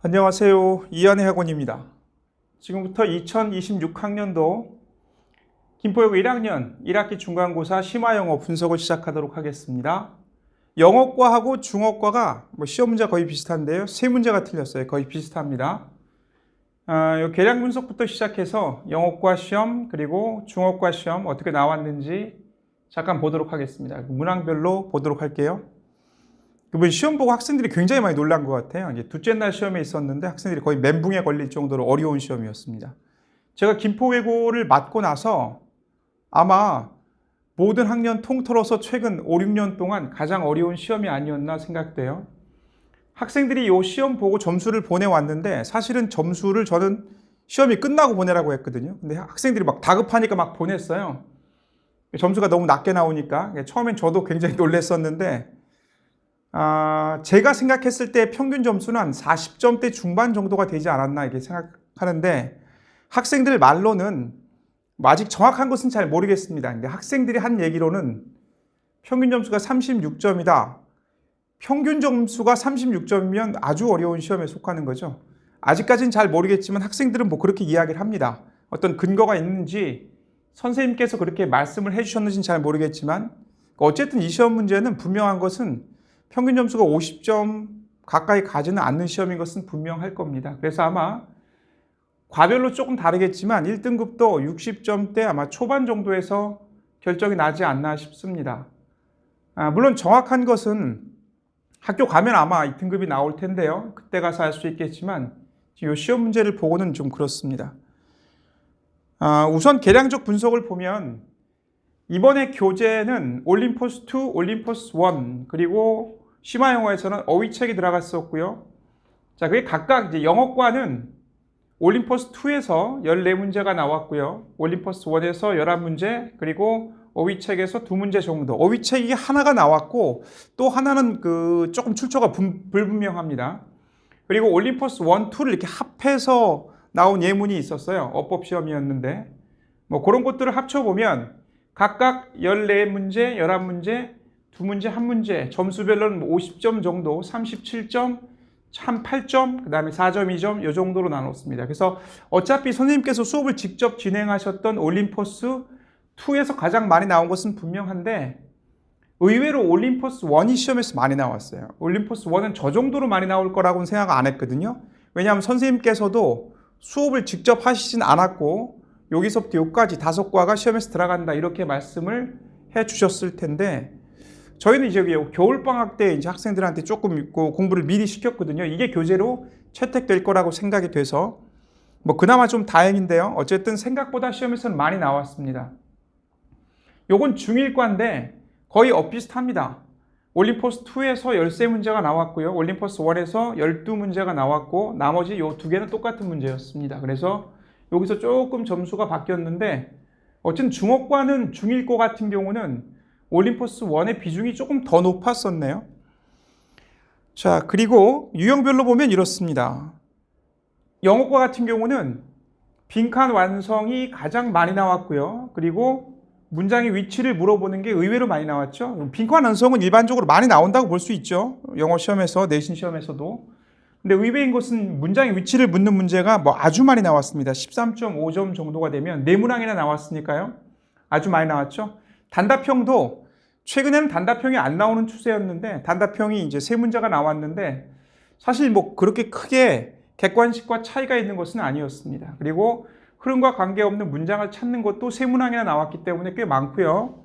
안녕하세요. 이한의 학원입니다. 지금부터 2026학년도 김포여고 1학년 1학기 중간고사 심화영어 분석을 시작하도록 하겠습니다. 영어과하고 중어과가 시험 문제가 거의 비슷한데요. 세 문제가 틀렸어요. 거의 비슷합니다. 요 계량 분석부터 시작해서 영어과 시험 그리고 중어과 시험 어떻게 나왔는지 잠깐 보도록 하겠습니다. 문항별로 보도록 할게요. 이번 시험 보고 학생들이 굉장히 많이 놀란 것 같아요. 이제 둘째 날 시험에 있었는데 학생들이 거의 멘붕에 걸릴 정도로 어려운 시험이었습니다. 제가 김포외고를 맡고 나서 아마 모든 학년 통틀어서 최근 5, 6년 동안 가장 어려운 시험이 아니었나 생각돼요. 학생들이 이 시험 보고 점수를 보내왔는데 사실은 점수를 저는 시험이 끝나고 보내라고 했거든요. 근데 학생들이 막 다급하니까 막 보냈어요. 점수가 너무 낮게 나오니까. 처음엔 저도 굉장히 놀랐었는데 제가 생각했을 때 평균 점수는 한 40점대 중반 정도가 되지 않았나 이렇게 생각하는데 학생들 말로는 아직 정확한 것은 잘 모르겠습니다. 근데 학생들이 한 얘기로는 평균 점수가 36점이다. 평균 점수가 36점이면 아주 어려운 시험에 속하는 거죠. 아직까지는 잘 모르겠지만 학생들은 그렇게 이야기를 합니다. 어떤 근거가 있는지 선생님께서 그렇게 말씀을 해주셨는지는 잘 모르겠지만 어쨌든 이 시험 문제는 분명한 것은 평균 점수가 50점 가까이 가지는 않는 시험인 것은 분명할 겁니다. 그래서 아마 과별로 조금 다르겠지만 1등급도 60점대 아마 초반 정도에서 결정이 나지 않나 싶습니다. 물론 정확한 것은 학교 가면 아마 2등급이 나올 텐데요. 그때 가서 알 수 있겠지만 이 시험 문제를 보고는 좀 그렇습니다. 우선 계량적 분석을 보면 이번에 교재는 올림포스2, 올림포스1 그리고 심화영어에서는 어휘책이 들어갔었고요. 자, 그게 각각 이제 영어과는 올림포스2에서 14문제가 나왔고요. 올림포스1에서 11문제, 그리고 어휘책에서 2문제 정도. 어휘책이 하나가 나왔고 또 하나는 조금 출처가 불분명합니다. 그리고 올림포스1, 2를 이렇게 합해서 나온 예문이 있었어요. 어법 시험이었는데. 그런 것들을 합쳐보면 각각 14문제, 11문제, 2문제, 1문제, 점수별로는 50점 정도, 37점, 한 8점, 그 다음에 4점, 2점, 이 정도로 나눴습니다. 그래서 어차피 선생님께서 수업을 직접 진행하셨던 올림포스 2에서 가장 많이 나온 것은 분명한데 의외로 올림포스 1이 시험에서 많이 나왔어요. 올림포스 1은 저 정도로 많이 나올 거라고는 생각 안 했거든요. 왜냐하면 선생님께서도 수업을 직접 하시진 않았고 여기서부터 여기까지 5과가 시험에서 들어간다 이렇게 말씀을 해 주셨을 텐데 저희는 이제 겨울방학 때 이제 학생들한테 조금 공부를 미리 시켰거든요. 이게 교재로 채택될 거라고 생각이 돼서 그나마 좀 다행인데요. 어쨌든 생각보다 시험에서는 많이 나왔습니다. 요건 중1과인데 거의 엇비슷합니다. 올림포스 2에서 13문제가 나왔고요. 올림포스 1에서 12문제가 나왔고 나머지 요 두 개는 똑같은 문제였습니다. 그래서 여기서 조금 점수가 바뀌었는데 어쨌든 중어과는 중1과 같은 경우는 올림포스 1의 비중이 조금 더 높았었네요. 자, 그리고 유형별로 보면 이렇습니다. 영어과 같은 경우는 빈칸 완성이 가장 많이 나왔고요. 그리고 문장의 위치를 물어보는 게 의외로 많이 나왔죠. 빈칸 완성은 일반적으로 많이 나온다고 볼 수 있죠. 영어 시험에서, 내신 시험에서도. 근데 의외인 것은 문장의 위치를 묻는 문제가 아주 많이 나왔습니다. 13.5점 정도가 되면 4문항이나 나왔으니까요. 아주 많이 나왔죠. 단답형도 최근에는 단답형이 안 나오는 추세였는데 단답형이 이제 3문제가 나왔는데 사실 그렇게 크게 객관식과 차이가 있는 것은 아니었습니다. 그리고 흐름과 관계없는 문장을 찾는 것도 3문항이나 나왔기 때문에 꽤 많고요.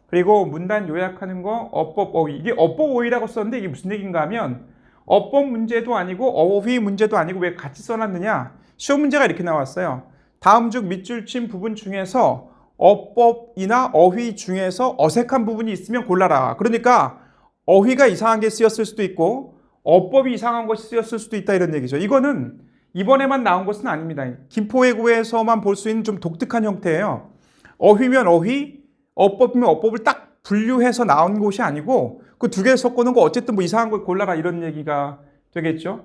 그리고 문단 요약하는 거, 어법, 어휘. 이게 어법, 어휘라고 썼는데 이게 무슨 얘기인가 하면 어법 문제도 아니고 어휘 문제도 아니고 왜 같이 써놨느냐. 시험 문제가 이렇게 나왔어요. 다음 중 밑줄 친 부분 중에서 어법이나 어휘 중에서 어색한 부분이 있으면 골라라. 그러니까 어휘가 이상한 게 쓰였을 수도 있고 어법이 이상한 것이 쓰였을 수도 있다 이런 얘기죠. 이거는 이번에만 나온 것은 아닙니다. 김포외고에서만 볼 수 있는 좀 독특한 형태예요. 어휘면 어휘, 어법이면 어법을 딱 분류해서 나온 것이 아니고 그 두 개 섞어놓은 거 어쨌든 이상한 걸 골라라 이런 얘기가 되겠죠.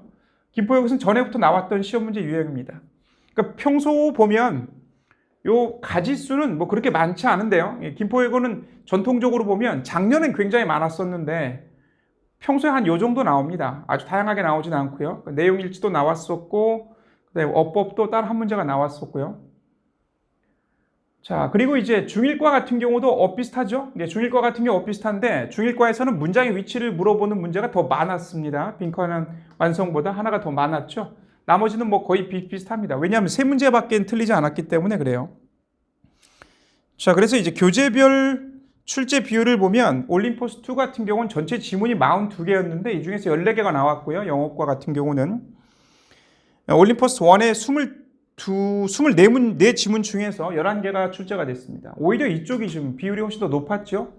김포외고에서는 전에부터 나왔던 시험 문제 유형입니다. 그러니까 평소 보면 요 가지수는 그렇게 많지 않은데요. 김포외고는 전통적으로 보면 작년엔 굉장히 많았었는데 평소에 한 요 정도 나옵니다. 아주 다양하게 나오진 않고요. 내용 일지도 나왔었고, 그다음에 어법도 따로 한 문제가 나왔었고요. 자, 그리고 이제 중일과 같은 경우도 비슷하죠. 중일과 같은 경우 비슷한데 중일과에서는 문장의 위치를 물어보는 문제가 더 많았습니다. 빈칸 완성보다 하나가 더 많았죠. 나머지는 뭐 거의 비슷합니다. 왜냐하면 세 문제밖에 틀리지 않았기 때문에 그래요. 자, 그래서 이제 교재별 출제 비율을 보면 올림포스2 같은 경우는 전체 지문이 42개였는데 이 중에서 14개가 나왔고요. 영어과 같은 경우는 올림포스1의 24 지문 중에서 11개가 출제가 됐습니다. 오히려 이쪽이 좀 비율이 훨씬 더 높았죠.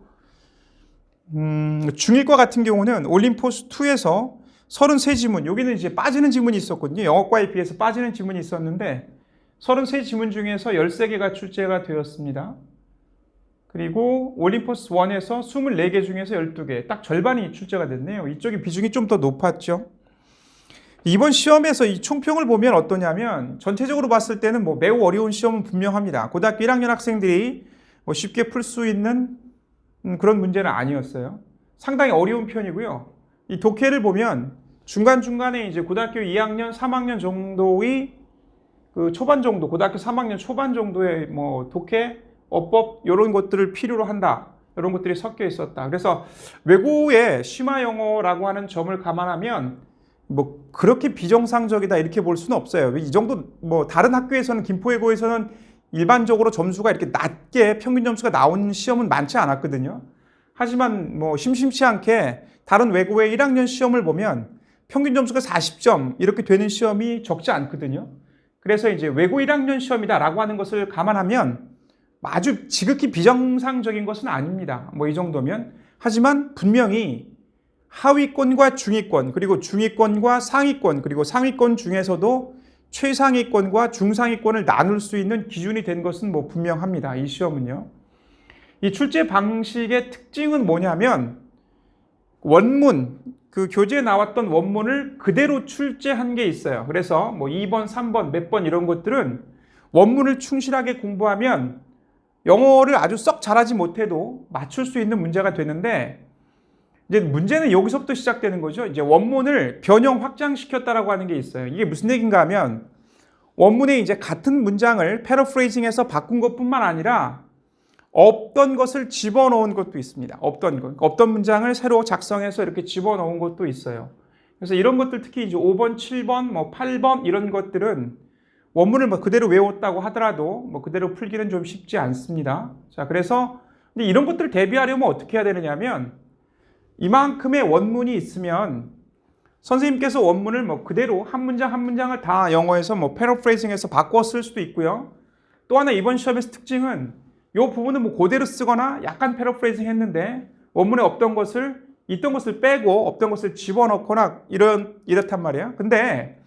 중일과 같은 경우는 올림포스2에서 33지문, 여기는 이제 빠지는 지문이 있었거든요. 영어과에 비해서 빠지는 지문이 있었는데 33지문 중에서 13개가 출제가 되었습니다. 그리고 올림포스1에서 24개 중에서 12개, 딱 절반이 출제가 됐네요. 이쪽이 비중이 좀 더 높았죠. 이번 시험에서 이 총평을 보면 어떠냐면 전체적으로 봤을 때는 뭐 매우 어려운 시험은 분명합니다. 고등학교 1학년 학생들이 뭐 쉽게 풀 수 있는 그런 문제는 아니었어요. 상당히 어려운 편이고요. 이 독해를 보면 중간중간에 이제 고등학교 2학년, 3학년 정도의 그 초반 정도, 고등학교 3학년 초반 정도의 뭐 독해, 어법 이런 것들을 필요로 한다. 이런 것들이 섞여 있었다. 그래서 외고의 심화 영어라고 하는 점을 감안하면 뭐 그렇게 비정상적이다 이렇게 볼 수는 없어요. 이 정도 뭐 다른 학교에서는 김포외고에서는 일반적으로 점수가 이렇게 낮게 평균 점수가 나오는 시험은 많지 않았거든요. 하지만 뭐 심심치 않게 다른 외고의 1학년 시험을 보면 평균 점수가 40점 이렇게 되는 시험이 적지 않거든요. 그래서 이제 외고 1학년 시험이다라고 하는 것을 감안하면 아주 지극히 비정상적인 것은 아닙니다. 뭐 이 정도면. 하지만 분명히 하위권과 중위권, 그리고 중위권과 상위권, 그리고 상위권 중에서도 최상위권과 중상위권을 나눌 수 있는 기준이 된 것은 뭐 분명합니다. 이 시험은요. 이 출제 방식의 특징은 뭐냐면 원문, 그 교재에 나왔던 원문을 그대로 출제한 게 있어요. 그래서 뭐 2번, 3번, 몇 번 이런 것들은 원문을 충실하게 공부하면 영어를 아주 썩 잘하지 못해도 맞출 수 있는 문제가 되는데 이제 문제는 여기서부터 시작되는 거죠. 이제 원문을 변형 확장시켰다라고 하는 게 있어요. 이게 무슨 얘기인가 하면 원문에 이제 같은 문장을 패러프레이징해서 바꾼 것뿐만 아니라 없던 것을 집어넣은 것도 있습니다. 없던 문장을 새로 작성해서 이렇게 집어넣은 것도 있어요. 그래서 이런 것들 특히 이제 5번, 7번, 뭐 8번 이런 것들은 원문을 뭐 그대로 외웠다고 하더라도 뭐 그대로 풀기는 좀 쉽지 않습니다. 자, 그래서 근데 이런 것들을 대비하려면 어떻게 해야 되느냐면 이만큼의 원문이 있으면 선생님께서 원문을 뭐 그대로 한 문장 한 문장을 다 영어에서 뭐 패러프레이징해서 바꿔 쓸 수도 있고요. 또 하나 이번 시험에서 특징은 이 부분은 뭐 그대로 쓰거나 약간 패러프레이징 했는데 원문에 없던 것을 있던 것을 빼고 없던 것을 집어넣거나 이렇단 말이야. 근데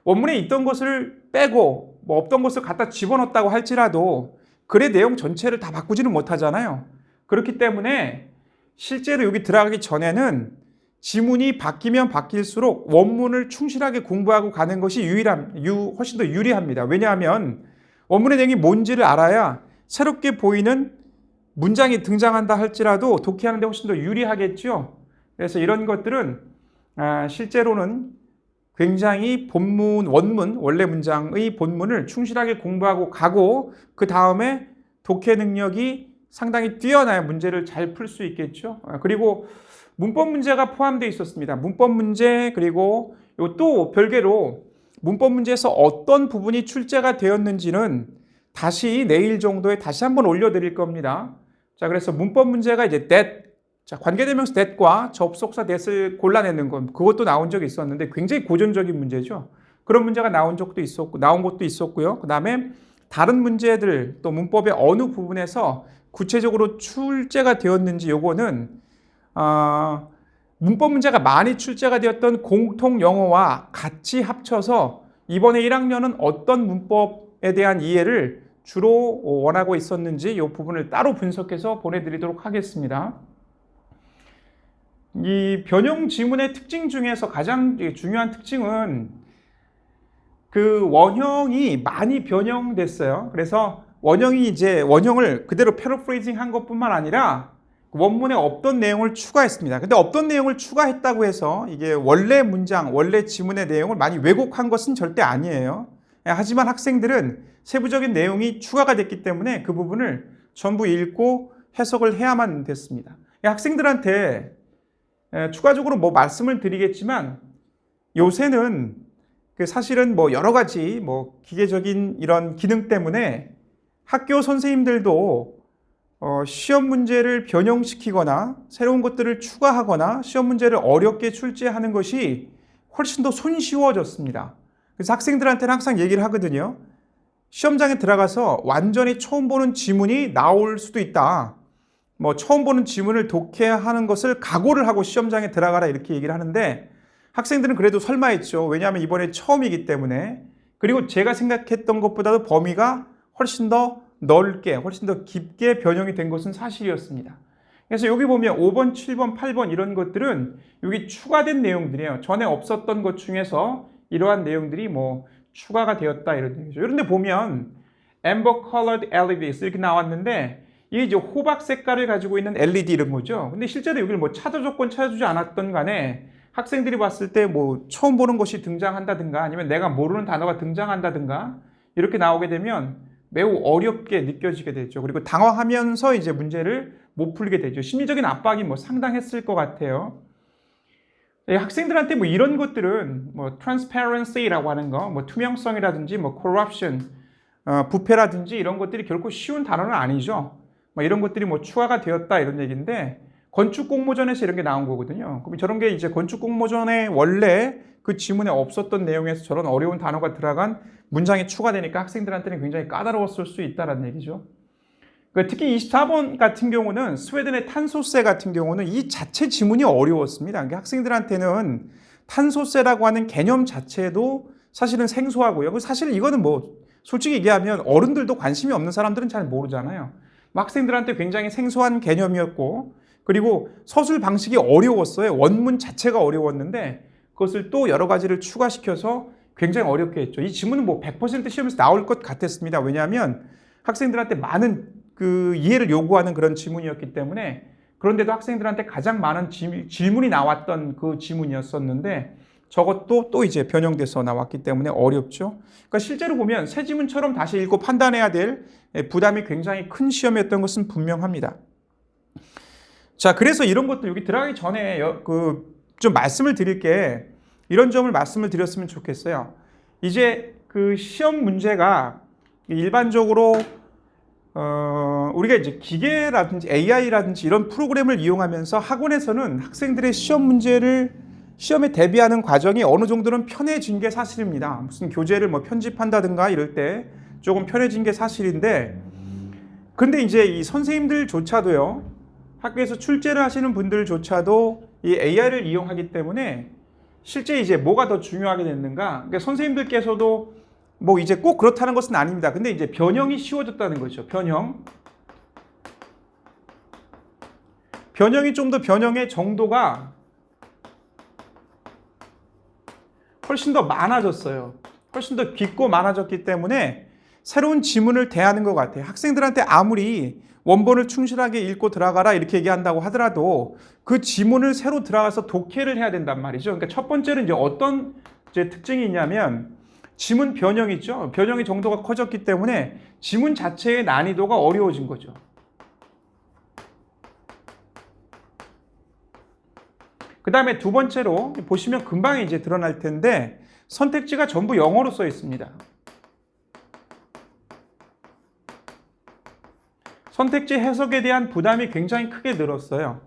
원문에 있던 것을 빼고 뭐 없던 것을 갖다 집어넣었다고 할지라도 글의 내용 전체를 다 바꾸지는 못하잖아요. 그렇기 때문에 실제로 여기 들어가기 전에는 지문이 바뀌면 바뀔수록 원문을 충실하게 공부하고 가는 것이 훨씬 더 유리합니다. 왜냐하면 원문의 내용이 뭔지를 알아야 새롭게 보이는 문장이 등장한다 할지라도 독해하는 데 훨씬 더 유리하겠죠. 그래서 이런 것들은 실제로는 굉장히 원래 문장의 본문을 충실하게 공부하고 가고 그 다음에 독해 능력이 상당히 뛰어나야 문제를 잘 풀 수 있겠죠. 그리고 문법 문제가 포함되어 있었습니다. 문법 문제 그리고 또 별개로 문법 문제에서 어떤 부분이 출제가 되었는지는 다시 내일 정도에 다시 한번 올려드릴 겁니다. 자, 그래서 문법 문제가 이제 that, 자, 관계대명사 that과 접속사 that을 골라내는 건 그것도 나온 적이 있었는데 굉장히 고전적인 문제죠. 그런 문제가 나온 것도 있었고요. 그 다음에 다른 문제들 또 문법의 어느 부분에서 구체적으로 출제가 되었는지 요거는 문법 문제가 많이 출제가 되었던 공통 영어와 같이 합쳐서 이번에 1학년은 어떤 문법에 대한 이해를 주로 원하고 있었는지 이 부분을 따로 분석해서 보내드리도록 하겠습니다. 이 변형 지문의 특징 중에서 가장 중요한 특징은 그 원형이 많이 변형됐어요. 그래서 원형을 그대로 패러프레이징 한 것뿐만 아니라 원문에 없던 내용을 추가했습니다. 근데 없던 내용을 추가했다고 해서 이게 원래 문장, 원래 지문의 내용을 많이 왜곡한 것은 절대 아니에요. 하지만 학생들은 세부적인 내용이 추가가 됐기 때문에 그 부분을 전부 읽고 해석을 해야만 됐습니다. 학생들한테 추가적으로 뭐 말씀을 드리겠지만 요새는 사실은 뭐 여러 가지 뭐 기계적인 이런 기능 때문에 학교 선생님들도 시험 문제를 변형시키거나 새로운 것들을 추가하거나 시험 문제를 어렵게 출제하는 것이 훨씬 더 손쉬워졌습니다. 그래서 학생들한테는 항상 얘기를 하거든요. 시험장에 들어가서 완전히 처음 보는 지문이 나올 수도 있다. 뭐 처음 보는 지문을 독해하는 것을 각오를 하고 시험장에 들어가라 이렇게 얘기를 하는데 학생들은 그래도 설마 했죠. 왜냐하면 이번에 처음이기 때문에. 그리고 제가 생각했던 것보다도 범위가 훨씬 더 넓게, 훨씬 더 깊게 변형이 된 것은 사실이었습니다. 그래서 여기 보면 5번, 7번, 8번 이런 것들은 여기 추가된 내용들이에요. 전에 없었던 것 중에서 이러한 내용들이 뭐 추가가 되었다 이런 얘기죠. 그런데 보면 amber colored LEDs 이렇게 나왔는데 이게 이제 호박 색깔을 가지고 있는 LED 이런 거죠. 근데 실제로 여기를 뭐 찾아줬건 찾아주지 않았던 간에 학생들이 봤을 때 뭐 처음 보는 것이 등장한다든가 아니면 내가 모르는 단어가 등장한다든가 이렇게 나오게 되면 매우 어렵게 느껴지게 되죠. 그리고 당황하면서 이제 문제를 못 풀게 되죠. 심리적인 압박이 뭐 상당했을 것 같아요. 학생들한테 뭐 이런 것들은 뭐 transparency라고 하는 거, 뭐 투명성이라든지 뭐 corruption, 부패라든지 이런 것들이 결코 쉬운 단어는 아니죠. 뭐 이런 것들이 뭐 추가가 되었다 이런 얘기인데 건축 공모전에서 이런 게 나온 거거든요. 그럼 저런 게 이제 건축 공모전에 원래 그 지문에 없었던 내용에서 저런 어려운 단어가 들어간 문장이 추가되니까 학생들한테는 굉장히 까다로웠을 수 있다는 얘기죠. 특히 24번 같은 경우는 스웨덴의 탄소세 같은 경우는 이 자체 지문이 어려웠습니다. 그러니까 학생들한테는 탄소세라고 하는 개념 자체도 사실은 생소하고요. 사실 이거는 뭐 솔직히 얘기하면 어른들도 관심이 없는 사람들은 잘 모르잖아요. 학생들한테 굉장히 생소한 개념이었고 그리고 서술 방식이 어려웠어요. 원문 자체가 어려웠는데 그것을 또 여러 가지를 추가시켜서 굉장히 어렵게 했죠. 이 지문은 뭐 100% 시험에서 나올 것 같았습니다. 왜냐하면 학생들한테 많은 그 이해를 요구하는 그런 지문이었기 때문에 그런데도 학생들한테 가장 많은 질문이 나왔던 그 지문이었었는데 저것도 또 이제 변형돼서 나왔기 때문에 어렵죠. 그러니까 실제로 보면 새 지문처럼 다시 읽고 판단해야 될 부담이 굉장히 큰 시험이었던 것은 분명합니다. 자, 그래서 이런 것들 여기 들어가기 전에 좀 말씀을 드릴 게 이런 점을 말씀을 드렸으면 좋겠어요. 이제 그 시험 문제가 일반적으로 우리가 이제 기계라든지 AI라든지 이런 프로그램을 이용하면서 학원에서는 학생들의 시험 문제를 시험에 대비하는 과정이 어느 정도는 편해진 게 사실입니다. 무슨 교재를 뭐 편집한다든가 이럴 때 조금 편해진 게 사실인데 근데 이제 이 선생님들조차도요. 학교에서 출제를 하시는 분들조차도 이 AI를 이용하기 때문에 실제 이제 뭐가 더 중요하게 됐는가? 그러니까 선생님들께서도 뭐 이제 꼭 그렇다는 것은 아닙니다. 근데 이제 변형이 쉬워졌다는 거죠. 변형이 좀 더 변형의 정도가 훨씬 더 많아졌어요. 훨씬 더 깊고 많아졌기 때문에 새로운 지문을 대하는 것 같아요. 학생들한테 아무리 원본을 충실하게 읽고 들어가라 이렇게 얘기한다고 하더라도 그 지문을 새로 들어가서 독해를 해야 된단 말이죠. 그러니까 첫 번째는 이제 어떤 이제 특징이 있냐면 지문 변형이죠. 변형의 정도가 커졌기 때문에 지문 자체의 난이도가 어려워진 거죠. 그 다음에 두 번째로 보시면 금방 이제 드러날 텐데 선택지가 전부 영어로 써 있습니다. 선택지 해석에 대한 부담이 굉장히 크게 늘었어요.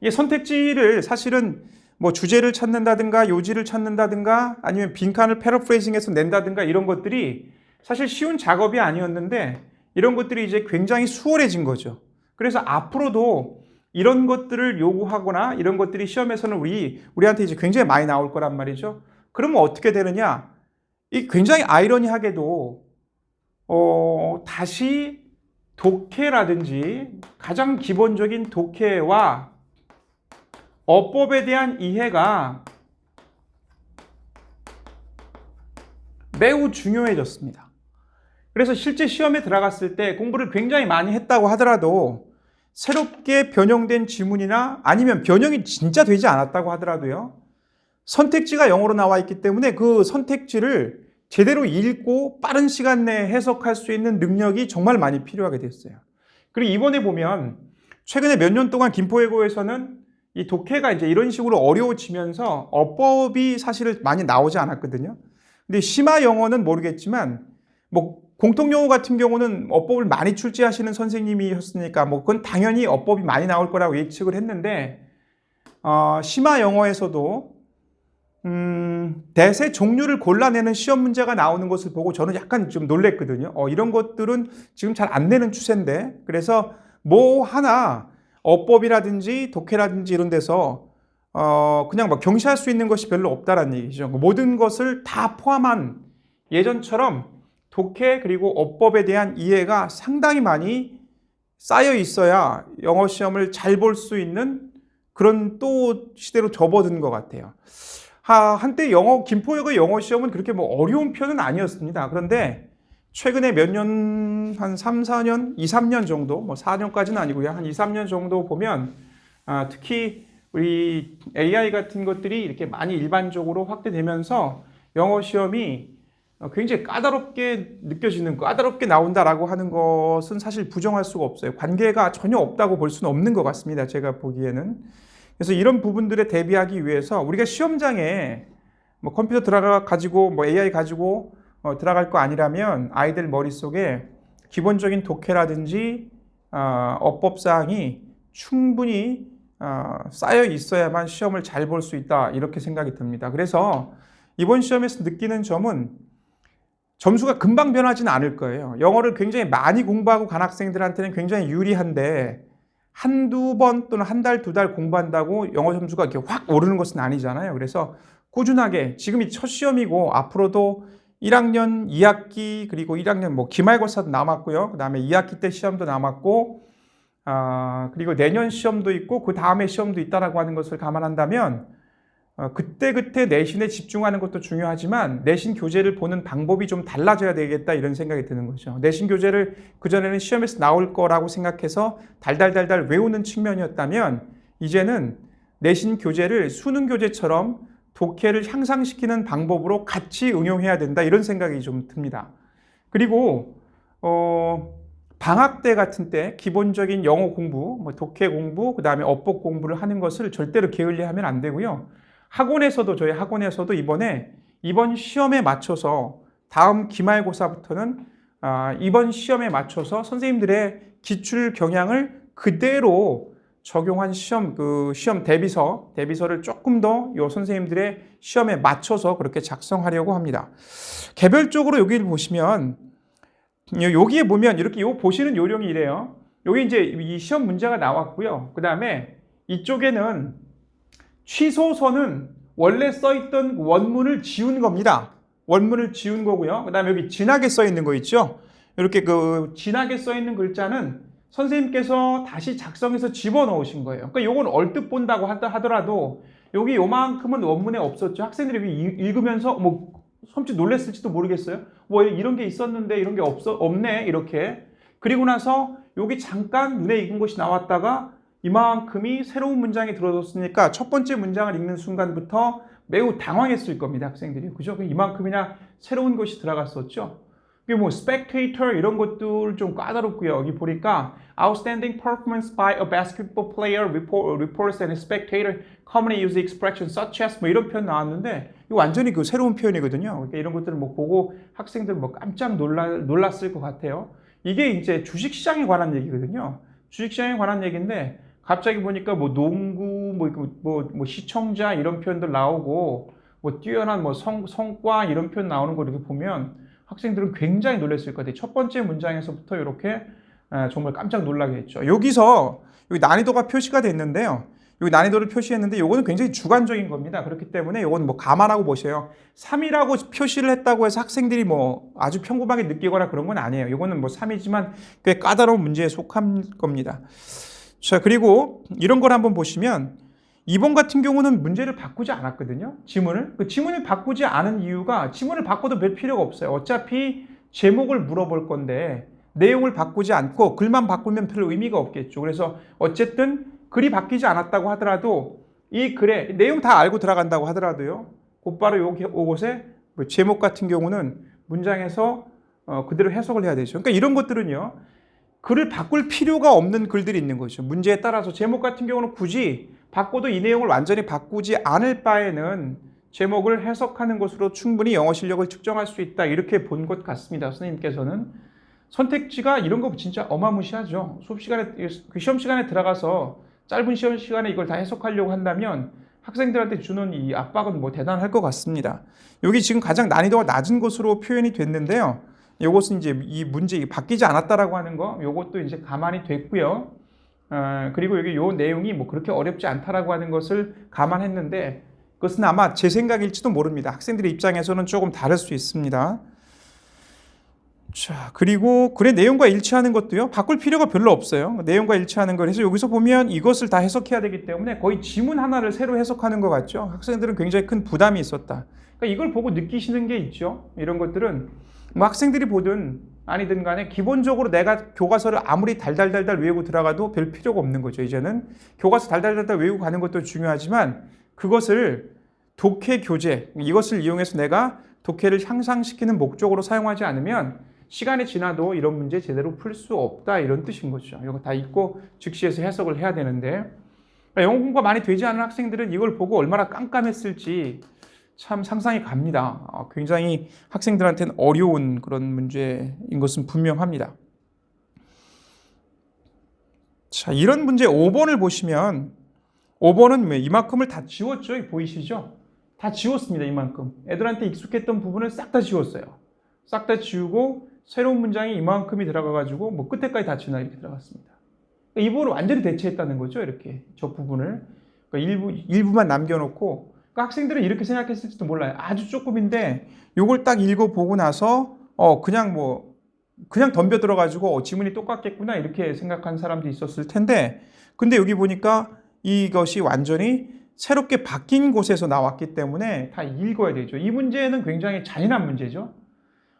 이 선택지를 사실은 뭐 주제를 찾는다든가 요지를 찾는다든가 아니면 빈칸을 패러프레이징해서 낸다든가 이런 것들이 사실 쉬운 작업이 아니었는데 이런 것들이 이제 굉장히 수월해진 거죠. 그래서 앞으로도 이런 것들을 요구하거나 이런 것들이 시험에서는 우리한테 이제 굉장히 많이 나올 거란 말이죠. 그러면 어떻게 되느냐? 이 굉장히 아이러니하게도 다시 독해라든지 가장 기본적인 독해와 어법에 대한 이해가 매우 중요해졌습니다. 그래서 실제 시험에 들어갔을 때 공부를 굉장히 많이 했다고 하더라도 새롭게 변형된 지문이나 아니면 변형이 진짜 되지 않았다고 하더라도요. 선택지가 영어로 나와 있기 때문에 그 선택지를 제대로 읽고 빠른 시간 내에 해석할 수 있는 능력이 정말 많이 필요하게 됐어요. 그리고 이번에 보면 최근에 몇 년 동안 김포예고에서는 이 독해가 이제 이런 식으로 어려워지면서 어법이 사실 많이 나오지 않았거든요. 근데 심화 영어는 모르겠지만 뭐 공통용어 같은 경우는 어법을 많이 출제하시는 선생님이셨으니까 뭐 그건 당연히 어법이 많이 나올 거라고 예측을 했는데 심화 영어에서도 대세 종류를 골라내는 시험 문제가 나오는 것을 보고 저는 약간 좀 놀랬거든요. 이런 것들은 지금 잘 안 내는 추세인데 그래서 뭐 하나 어법이라든지 독해라든지 이런 데서 그냥 막 경시할 수 있는 것이 별로 없다라는 얘기죠. 모든 것을 다 포함한 예전처럼 독해 그리고 어법에 대한 이해가 상당히 많이 쌓여 있어야 영어 시험을 잘 볼 수 있는 그런 또 시대로 접어든 것 같아요. 한때 김포예고 영어 시험은 그렇게 뭐 어려운 편은 아니었습니다. 그런데 최근에 몇 년, 한 3, 4년, 2, 3년 정도, 뭐 4년까지는 아니고요. 한 2, 3년 정도 보면 특히 우리 AI 같은 것들이 이렇게 많이 일반적으로 확대되면서 영어 시험이 굉장히 까다롭게 느껴지는, 까다롭게 나온다라고 하는 것은 사실 부정할 수가 없어요. 관계가 전혀 없다고 볼 수는 없는 것 같습니다. 제가 보기에는. 그래서 이런 부분들에 대비하기 위해서 우리가 시험장에 뭐 컴퓨터 가지고 뭐 AI 가지고 들어갈 거 아니라면 아이들 머릿속에 기본적인 독해라든지 어법사항이 충분히 쌓여 있어야만 시험을 잘 볼 수 있다 이렇게 생각이 듭니다. 그래서 이번 시험에서 느끼는 점은 점수가 금방 변하지는 않을 거예요. 영어를 굉장히 많이 공부하고 간 학생들한테는 굉장히 유리한데 한두 번 또는 한 달, 두 달 공부한다고 영어 점수가 이렇게 확 오르는 것은 아니잖아요. 그래서 꾸준하게 지금이 첫 시험이고 앞으로도 1학년 2학기 그리고 1학년 뭐 기말고사도 남았고요. 그 다음에 2학기 때 시험도 남았고 그리고 내년 시험도 있고 그 다음에 시험도 있다라고 하는 것을 감안한다면 그때 내신에 집중하는 것도 중요하지만 내신 교재를 보는 방법이 좀 달라져야 되겠다 이런 생각이 드는 거죠. 내신 교재를 그전에는 시험에서 나올 거라고 생각해서 달달달달 외우는 측면이었다면 이제는 내신 교재를 수능 교재처럼 독해를 향상시키는 방법으로 같이 응용해야 된다 이런 생각이 좀 듭니다. 그리고 방학 때 같은 때 기본적인 영어 공부, 뭐 독해 공부, 그 다음에 어법 공부를 하는 것을 절대로 게을리하면 안 되고요. 저희 학원에서도 이번 시험에 맞춰서 다음 기말고사부터는 이번 시험에 맞춰서 선생님들의 기출 경향을 그대로 적용한 시험 대비서를 조금 더 요 선생님들의 시험에 맞춰서 그렇게 작성하려고 합니다. 개별적으로 여기를 보시면 여기에 보면 이렇게 보시는 요령이 이래요. 여기 이제 이 시험 문제가 나왔고요. 그 다음에 이쪽에는 취소서는 원래 써있던 원문을 지운 겁니다. 원문을 지운 거고요. 그 다음에 여기 진하게 써있는 거 있죠. 이렇게 진하게 써있는 글자는 선생님께서 다시 작성해서 집어넣으신 거예요. 그러니까 요건 얼뜻 본다고 하더라도 여기 요만큼은 원문에 없었죠. 학생들이 여기 읽으면서 뭐 섬찟 놀랬을지도 모르겠어요. 뭐 이런 게 있었는데 이런 게 없네 이렇게. 그리고 나서 여기 잠깐 눈에 익은 것이 나왔다가 이만큼이 새로운 문장이 들어섰으니까 첫 번째 문장을 읽는 순간부터 매우 당황했을 겁니다. 학생들이. 그죠? 이만큼이나 새로운 것이 들어갔었죠. 이게 뭐 spectator 이런 것들 좀 까다롭고요. 여기 보니까 outstanding performance by a basketball player reports and spectator commonly use expression such as 뭐 이런 표현 나왔는데 이거 완전히 새로운 표현이거든요. 그러니까 이런 것들을 뭐 보고 학생들 뭐 깜짝 놀랐을 것 같아요. 이게 이제 주식시장에 관한 얘기거든요. 주식시장에 관한 얘기인데 갑자기 보니까 뭐 농구, 뭐 시청자 이런 표현들 나오고 뭐 뛰어난 뭐 성과 이런 표현 나오는 거 이렇게 보면 학생들은 굉장히 놀랐을 것 같아요. 첫 번째 문장에서부터 이렇게 정말 깜짝 놀라게 했죠. 여기 난이도가 표시가 됐는데요. 여기 난이도를 표시했는데 이거는 굉장히 주관적인 겁니다. 그렇기 때문에 이건 뭐 감안하고 보세요. 3이라고 표시를 했다고 해서 학생들이 뭐 아주 평범하게 느끼거나 그런 건 아니에요. 이거는 뭐 3이지만 꽤 까다로운 문제에 속한 겁니다. 자, 그리고 이런 걸 한번 보시면 이번 같은 경우는 문제를 바꾸지 않았거든요. 지문을 바꾸지 않은 이유가 지문을 바꿔도 별 필요가 없어요. 어차피 제목을 물어볼 건데 내용을 바꾸지 않고 글만 바꾸면 별 의미가 없겠죠. 그래서 어쨌든 글이 바뀌지 않았다고 하더라도 이 글에 내용 다 알고 들어간다고 하더라도요. 곧바로 요곳에 뭐 제목 같은 경우는 문장에서 그대로 해석을 해야 되죠. 그러니까 이런 것들은요. 글을 바꿀 필요가 없는 글들이 있는 거죠. 문제에 따라서 제목 같은 경우는 굳이 바꿔도 이 내용을 완전히 바꾸지 않을 바에는 제목을 해석하는 것으로 충분히 영어 실력을 측정할 수 있다. 이렇게 본 것 같습니다. 선생님께서는. 선택지가 이런 거 진짜 어마무시하죠. 수업 시간에, 시험 시간에 들어가서 짧은 시험 시간에 이걸 다 해석하려고 한다면 학생들한테 주는 이 압박은 뭐 대단할 것 같습니다. 여기 지금 가장 난이도가 낮은 것으로 표현이 됐는데요. 요것은 이제 이 문제 바뀌지 않았다라고 하는 거, 요것도 이제 가만히 됐고요. 그리고 여기 요 내용이 뭐 그렇게 어렵지 않다라고 하는 것을 감안했는데 그것은 아마 제 생각일지도 모릅니다. 학생들의 입장에서는 조금 다를 수 있습니다. 자, 그리고 글의 내용과 일치하는 것도요. 바꿀 필요가 별로 없어요. 내용과 일치하는 걸 해서 여기서 보면 이것을 다 해석해야 되기 때문에 거의 지문 하나를 새로 해석하는 것 같죠. 학생들은 굉장히 큰 부담이 있었다. 그러니까 이걸 보고 느끼시는 게 있죠. 이런 것들은 뭐 학생들이 보든 아니든 간에 기본적으로 내가 교과서를 아무리 달달달달 외우고 들어가도 별 필요가 없는 거죠. 이제는 교과서 달달달달 외우고 가는 것도 중요하지만 그것을 독해 교재, 이것을 이용해서 내가 독해를 향상시키는 목적으로 사용하지 않으면 시간이 지나도 이런 문제 제대로 풀 수 없다 이런 뜻인 거죠. 이거 다 읽고 즉시해서 해석을 해야 되는데 영어 공부가 많이 되지 않은 학생들은 이걸 보고 얼마나 깜깜했을지 참 상상이 갑니다. 굉장히 학생들한테는 어려운 그런 문제인 것은 분명합니다. 자, 이런 문제 5번을 보시면 5번은 이만큼을 다 지웠죠. 보이시죠? 다 지웠습니다. 이만큼. 애들한테 익숙했던 부분을 싹 다 지웠어요. 싹 다 지우고 새로운 문장이 이만큼이 들어가가지고 뭐 끝에까지 다 지나 이렇게 들어갔습니다. 이 부분을 완전히 대체했다는 거죠. 이렇게 저 부분을 그러니까 일부만 남겨놓고 그러니까 학생들은 이렇게 생각했을지도 몰라요. 아주 조금인데 이걸 딱 읽어보고 나서 그냥 덤벼 들어가지고 지문이 똑같겠구나 이렇게 생각한 사람도 있었을 텐데 근데 여기 보니까 이것이 완전히 새롭게 바뀐 곳에서 나왔기 때문에 다 읽어야 되죠. 이 문제는 굉장히 잔인한 문제죠.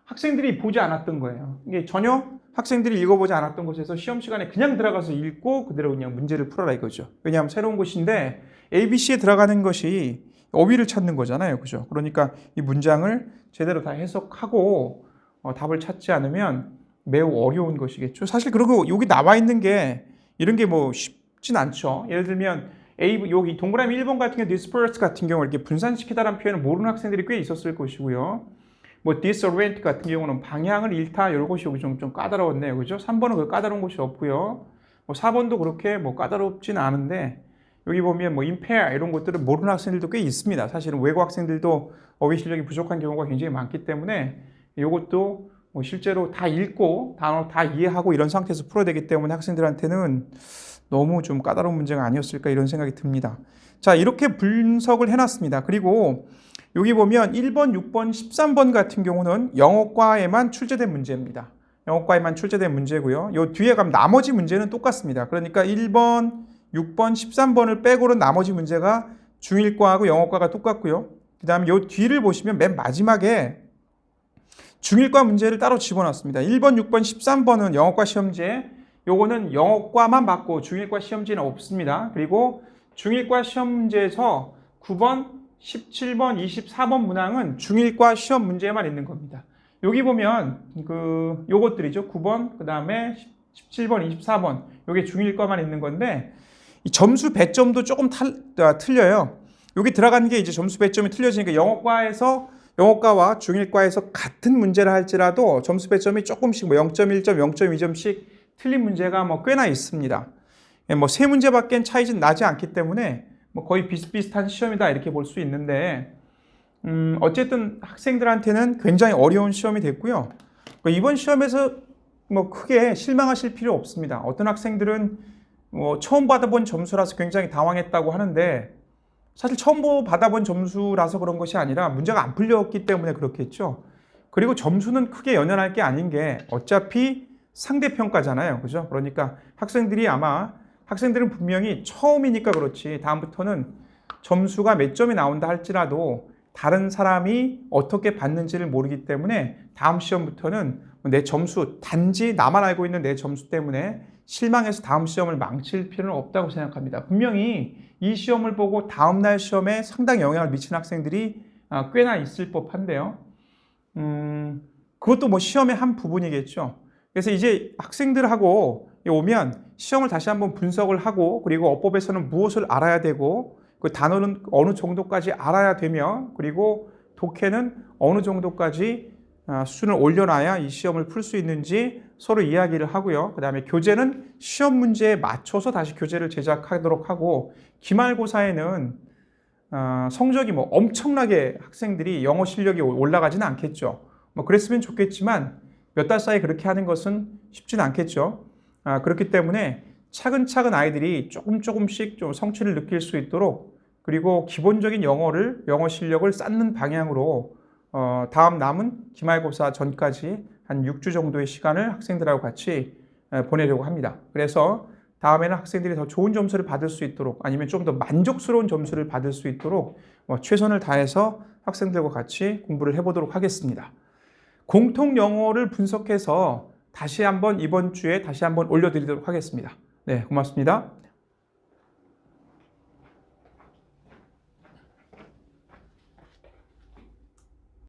학생들이 보지 않았던 거예요. 이게 전혀 학생들이 읽어보지 않았던 곳에서 시험 시간에 그냥 들어가서 읽고 그대로 그냥 문제를 풀어라 이거죠. 왜냐하면 새로운 곳인데 ABC에 들어가는 것이 어휘를 찾는 거잖아요. 그죠? 그러니까 이 문장을 제대로 다 해석하고 답을 찾지 않으면 매우 어려운 것이겠죠. 사실 그리고 여기 나와 있는 게 이런 게 뭐 쉽진 않죠. 예를 들면 여기 동그라미 1번 같은 경우 disperse 같은 경우 이렇게 분산시키다라는 표현을 모르는 학생들이 꽤 있었을 것이고요. 뭐 disorient 같은 경우는 방향을 잃다 이런 것이 여기 좀 까다로웠네요. 그죠? 3번은 그 까다로운 것이 없고요. 뭐 4번도 그렇게 뭐 까다롭지는 않은데 여기 보면 뭐 impair 이런 것들을 모르는 학생들도 꽤 있습니다. 사실은 외국 학생들도 어휘 실력이 부족한 경우가 굉장히 많기 때문에 이것도 뭐 실제로 다 읽고 단어 다 이해하고 이런 상태에서 풀어야 되기 때문에 학생들한테는 너무 좀 까다로운 문제가 아니었을까 이런 생각이 듭니다. 자, 이렇게 분석을 해놨습니다. 그리고 여기 보면 1번, 6번, 13번 같은 경우는 영어과에만 출제된 문제입니다. 영어과에만 출제된 문제고요. 요 뒤에 가면 나머지 문제는 똑같습니다. 그러니까 1번, 6번, 13번을 빼고는 나머지 문제가 중1과하고 영어과가 똑같고요. 그 다음에 요 뒤를 보시면 맨 마지막에 중1과 문제를 따로 집어넣습니다. 1번, 6번, 13번은 영어과 시험지에 요거는 영어과만 받고 중1과 시험지는 없습니다. 그리고 중1과 시험지에서 9번, 17번, 24번 문항은 중1과 시험 문제에만 있는 겁니다. 여기 보면 요것들이죠. 9번, 그 다음에 17번, 24번 요게 중1과만 있는 건데 이 점수 배점도 조금 틀려요. 여기 들어가는 게 이제 점수 배점이 틀려지니까 영어과와 중1과에서 같은 문제를 할지라도 점수 배점이 조금씩 뭐 0.1점, 0.2점씩 틀린 문제가 뭐 꽤나 있습니다. 뭐 세 문제밖에 차이는 나지 않기 때문에 뭐 거의 비슷비슷한 시험이다 이렇게 볼 수 있는데 어쨌든 학생들한테는 굉장히 어려운 시험이 됐고요. 이번 시험에서 뭐 크게 실망하실 필요 없습니다. 어떤 학생들은 뭐 처음 받아본 점수라서 굉장히 당황했다고 하는데 사실 처음 받아본 점수라서 그런 것이 아니라 문제가 안 풀렸기 때문에 그렇겠죠. 그리고 점수는 크게 연연할 게 아닌 게 어차피 상대평가잖아요. 그죠? 그러니까 학생들은 분명히 처음이니까 그렇지 다음부터는 점수가 몇 점이 나온다 할지라도 다른 사람이 어떻게 받는지를 모르기 때문에 다음 시험부터는 내 점수, 단지 나만 알고 있는 내 점수 때문에 실망해서 다음 시험을 망칠 필요는 없다고 생각합니다. 분명히 이 시험을 보고 다음날 시험에 상당히 영향을 미치는 학생들이 꽤나 있을 법한데요. 그것도 뭐 시험의 한 부분이겠죠. 그래서 이제 학생들하고 오면 시험을 다시 한번 분석을 하고, 그리고 어법에서는 무엇을 알아야 되고, 그 단어는 어느 정도까지 알아야 되며, 그리고 독해는 어느 정도까지 수준을 올려놔야 이 시험을 풀 수 있는지 서로 이야기를 하고요. 그 다음에 교재는 시험 문제에 맞춰서 다시 교재를 제작하도록 하고, 기말고사에는 성적이 뭐 엄청나게 학생들이 영어 실력이 올라가지는 않겠죠. 뭐 그랬으면 좋겠지만 몇 달 사이에 그렇게 하는 것은 쉽지는 않겠죠. 그렇기 때문에 차근차근 아이들이 조금씩 좀 성취를 느낄 수 있도록, 그리고 기본적인 영어 실력을 쌓는 방향으로 다음 남은 기말고사 전까지 한 6주 정도의 시간을 학생들하고 같이 보내려고 합니다. 그래서 다음에는 학생들이 더 좋은 점수를 받을 수 있도록, 아니면 좀 더 만족스러운 점수를 받을 수 있도록 최선을 다해서 학생들과 같이 공부를 해보도록 하겠습니다. 공통 영어를 분석해서 다시 한번 이번 주에 다시 한번 올려드리도록 하겠습니다. 네, 고맙습니다.